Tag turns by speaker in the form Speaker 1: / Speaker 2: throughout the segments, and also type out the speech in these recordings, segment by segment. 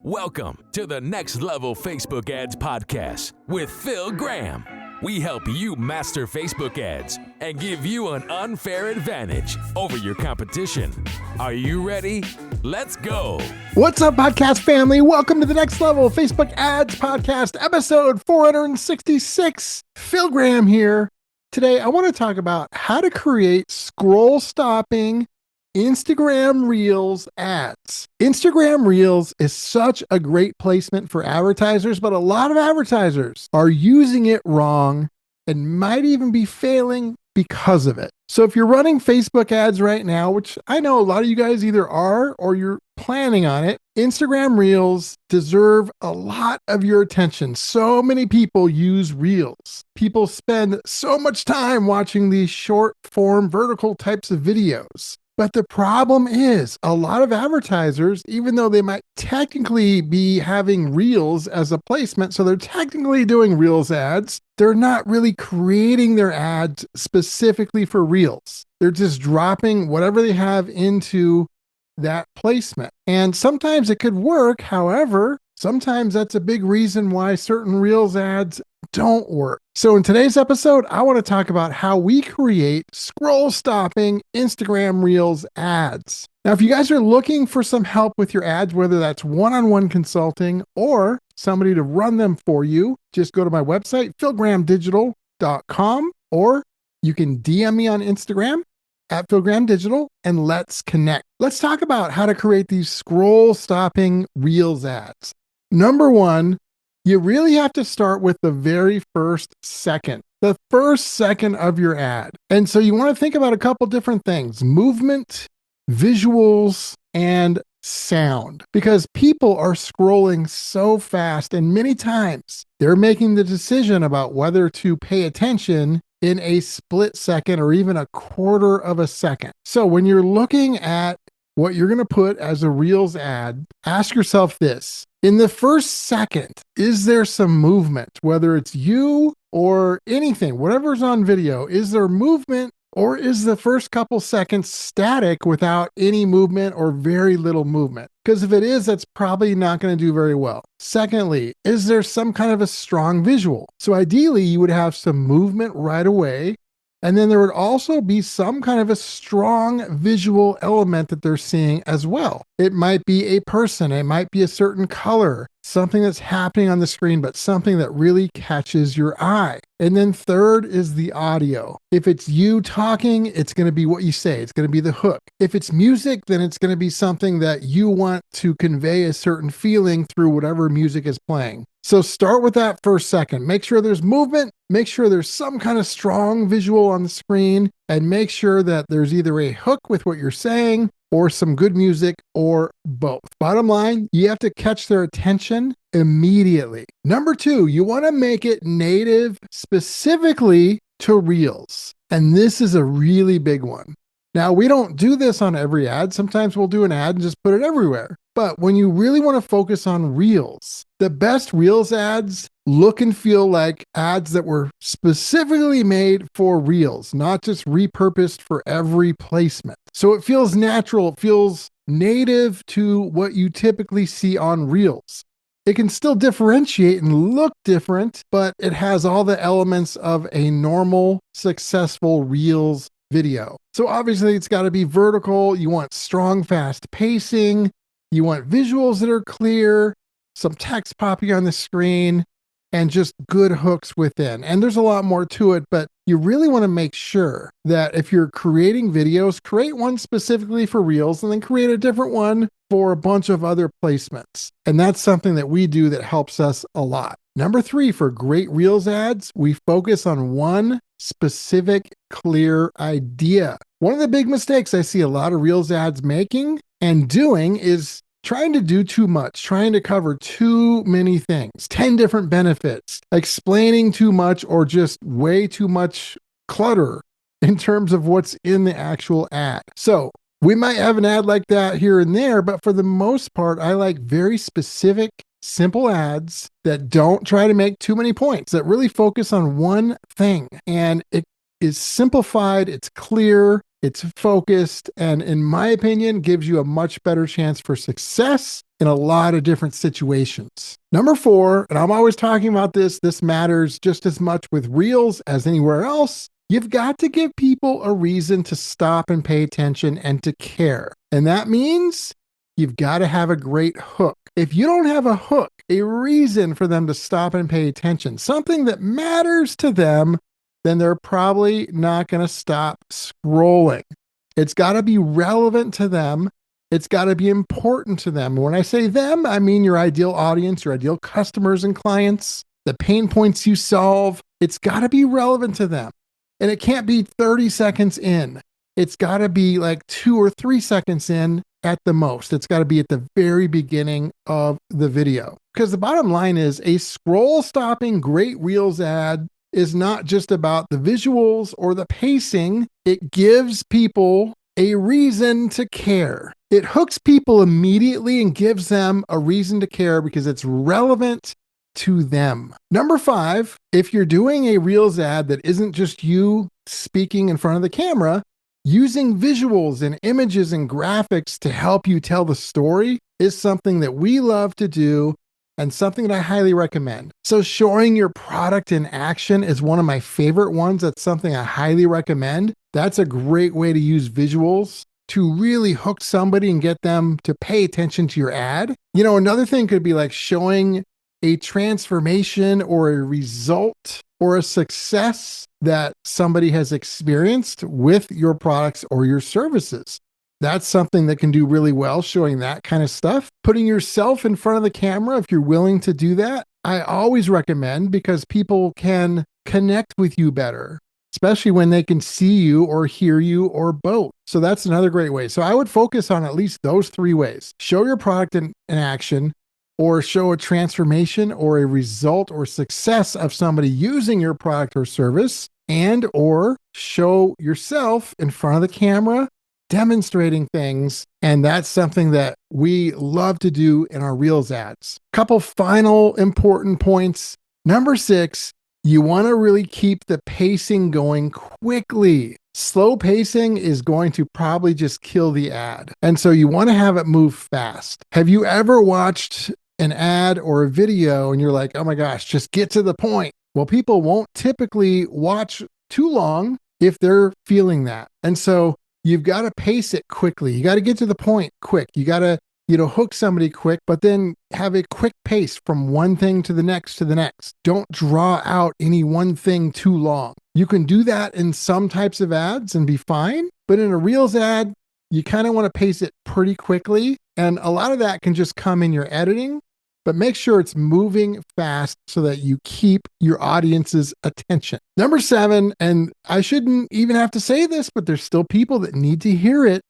Speaker 1: Welcome to the Next Level Facebook Ads Podcast with Phil Graham. We help you master Facebook ads and give you an unfair advantage over your competition. Are you ready? Let's go.
Speaker 2: What's up, podcast family? Welcome to the Next Level Facebook Ads Podcast, episode 466. Phil Graham here. Today, I want to talk about how to create scroll-stopping Instagram Reels ads. Instagram Reels is such a great placement for advertisers, but a lot of advertisers are using it wrong and might even be failing because of it. So if you're running Facebook ads right now, which I know a lot of you guys either are or you're planning on it, Instagram Reels deserve a lot of your attention. So many people use Reels. People spend so much time watching these short form vertical types of videos. But the problem is a lot of advertisers, even though they might technically be having Reels as a placement, so they're technically doing Reels ads, they're not really creating their ads specifically for Reels. They're just dropping whatever they have into that placement. And sometimes it could work. However, sometimes that's a big reason why certain Reels ads don't work. So in today's episode, I want to talk about how we create scroll-stopping Instagram Reels ads. Now, if you guys are looking for some help with your ads, whether that's one-on-one consulting or somebody to run them for you, just go to my website, philgrahamdigital.com, or you can DM me on Instagram at philgrahamdigital, and let's connect. Let's talk about how to create these scroll-stopping Reels ads. Number one, you really have to start with the very first second of your ad. And so you want to think about a couple different things: movement, visuals, and sound. Because people are scrolling so fast, and many times they're making the decision about whether to pay attention in a split second or even a quarter of a second. So when you're looking at what you're going to put as a Reels ad, ask yourself this: in the first second, is there some movement? Whether it's you or anything, whatever's on video, is there movement, or is the first couple seconds static without any movement or very little movement? Because if it is, that's probably not going to do very well. Secondly, is there some kind of a strong visual? So ideally, you would have some movement right away. And then there would also be some kind of a strong visual element that they're seeing as well. It might be a person, it might be a certain color, something that's happening on the screen, but something that really catches your eye. And then third is the audio. If it's you talking, it's going to be what you say. It's going to be the hook. If it's music, then it's going to be something that you want to convey a certain feeling through whatever music is playing. So start with that first second. Make sure there's movement, make sure there's some kind of strong visual on the screen, and make sure that there's either a hook with what you're saying or some good music or both. Bottom line, you have to catch their attention immediately. Number two, you want to make it native specifically to Reels. And this is a really big one. Now, we don't do this on every ad. Sometimes we'll do an ad and just put it everywhere. But when you really want to focus on Reels, the best Reels ads look and feel like ads that were specifically made for Reels, not just repurposed for every placement. So it feels natural, it feels native to what you typically see on Reels. It can still differentiate and look different, but it has all the elements of a normal, successful Reels video. So obviously it's got to be vertical. You want strong, fast pacing. You want visuals that are clear, some text popping on the screen, and just good hooks within. And there's a lot more to it, but you really want to make sure that if you're creating videos, create one specifically for Reels and then create a different one for a bunch of other placements. And that's something that we do that helps us a lot. Number three, for great Reels ads, we focus on one specific, clear idea. One of the big mistakes I see a lot of Reels ads making and doing is trying to do too much, trying to cover too many things, 10 different benefits, explaining too much, or just way too much clutter in terms of what's in the actual ad. So we might have an ad like that here and there, but for the most part, I like very specific, simple ads that don't try to make too many points, that really focus on one thing. And it is simplified, it's clear, it's focused, and in my opinion, gives you a much better chance for success in a lot of different situations. Number 4, and I'm always talking about this matters just as much with Reels as anywhere else. You've got to give people a reason to stop and pay attention and to care. And that means you've got to have a great hook. If you don't have a hook, a reason for them to stop and pay attention, something that matters to them, then they're probably not going to stop scrolling. It's got to be relevant to them. It's got to be important to them. When I say them, I mean your ideal audience, your ideal customers and clients, the pain points you solve. It's got to be relevant to them. And it can't be 30 seconds in. It's got to be like 2 or 3 seconds in at the most. It's got to be at the very beginning of the video. Because the bottom line is a scroll stopping great Reels ad is not just about the visuals or the pacing. It gives people a reason to care. It hooks people immediately and gives them a reason to care because it's relevant to them. Number 5, if you're doing a Reels ad that isn't just you speaking in front of the camera, using visuals and images and graphics to help you tell the story is something that we love to do and something that I highly recommend. So showing your product in action is one of my favorite ones. That's something I highly recommend. That's a great way to use visuals to really hook somebody and get them to pay attention to your ad. Another thing could be like showing a transformation or a result or a success that somebody has experienced with your products or your services. That's something that can do really well, showing that kind of stuff. Putting yourself in front of the camera, if you're willing to do that, I always recommend, because people can connect with you better, especially when they can see you or hear you or both. So that's another great way. So I would focus on at least those 3 ways. Show your product in action, or show a transformation or a result or success of somebody using your product or service, and or show yourself in front of the camera demonstrating things. And that's something that we love to do in our Reels ads. Couple final important points. Number 6, you want to really keep the pacing going quickly. Slow pacing is going to probably just kill the ad. And so you want to have it move fast. Have you ever watched an ad or a video and you're like, oh my gosh, just get to the point? Well, people won't typically watch too long if they're feeling that. And so you've got to pace it quickly. You got to get to the point quick. You got to, hook somebody quick, but then have a quick pace from one thing to the next to the next. Don't draw out any one thing too long. You can do that in some types of ads and be fine, but in a Reels ad, you kind of want to pace it pretty quickly. And a lot of that can just come in your editing, but make sure it's moving fast so that you keep your audience's attention. Number 7, and I shouldn't even have to say this, but there's still people that need to hear it.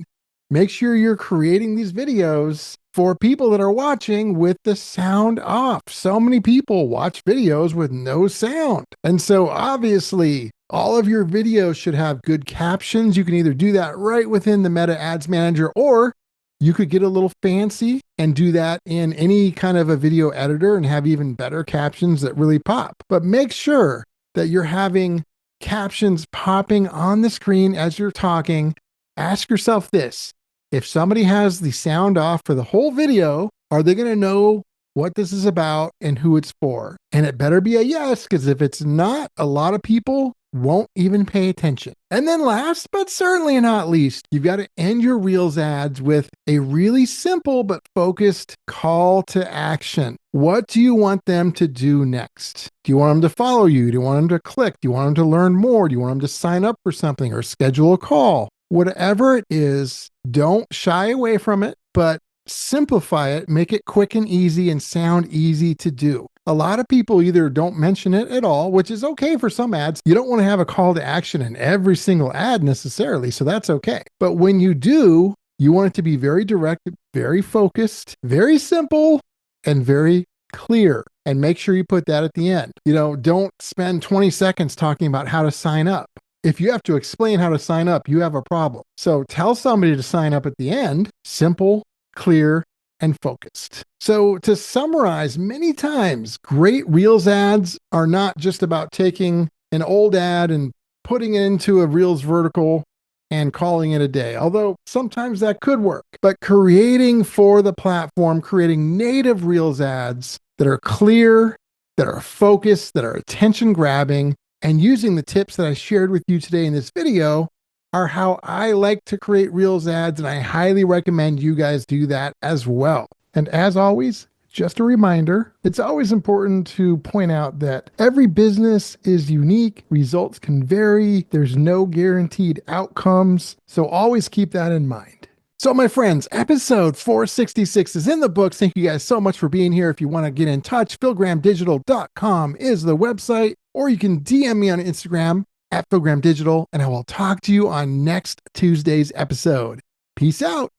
Speaker 2: Make sure you're creating these videos for people that are watching with the sound off. So many people watch videos with no sound. And so obviously, all of your videos should have good captions. You can either do that right within the Meta Ads Manager, or you could get a little fancy and do that in any kind of a video editor and have even better captions that really pop. But make sure that you're having captions popping on the screen as you're talking. Ask yourself this: if somebody has the sound off for the whole video, are they going to know what this is about and who it's for? And it better be a yes, because if it's not, a lot of people won't even pay attention. And then last, but certainly not least, you've got to end your Reels ads with a really simple but focused call to action. What do you want them to do next? Do you want them to follow you? Do you want them to click? Do you want them to learn more? Do you want them to sign up for something or schedule a call? Whatever it is, don't shy away from it, but simplify it, make it quick and easy and sound easy to do. A lot of people either don't mention it at all, which is okay for some ads. You don't want to have a call to action in every single ad necessarily, so that's okay. But when you do, you want it to be very direct, very focused, very simple, and very clear. And make sure you put that at the end. Don't spend 20 seconds talking about how to sign up. If you have to explain how to sign up, you have a problem. So tell somebody to sign up at the end, simple, clear, and focused. So to summarize, many times, great Reels ads are not just about taking an old ad and putting it into a Reels vertical and calling it a day, although sometimes that could work. But creating for the platform, creating native Reels ads that are clear, that are focused, that are attention grabbing, and using the tips that I shared with you today in this video are how I like to create Reels ads, and I highly recommend you guys do that as well. And as always, just a reminder, it's always important to point out that every business is unique, results can vary, there's no guaranteed outcomes, so always keep that in mind. So my friends, episode 466 is in the books. Thank you guys so much for being here. If you want to get in touch, philgrahamdigital.com is the website, or you can DM me on Instagram at philgrahamdigital, and I will talk to you on next Tuesday's episode. Peace out.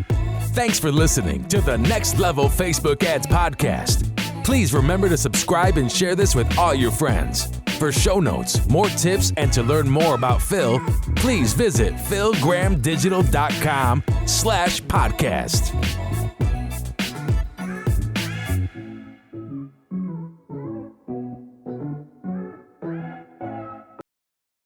Speaker 1: Thanks for listening to the Next Level Facebook Ads Podcast. Please remember to subscribe and share this with all your friends. For show notes, more tips, and to learn more about Phil, please visit philgrahamdigital.com/podcast.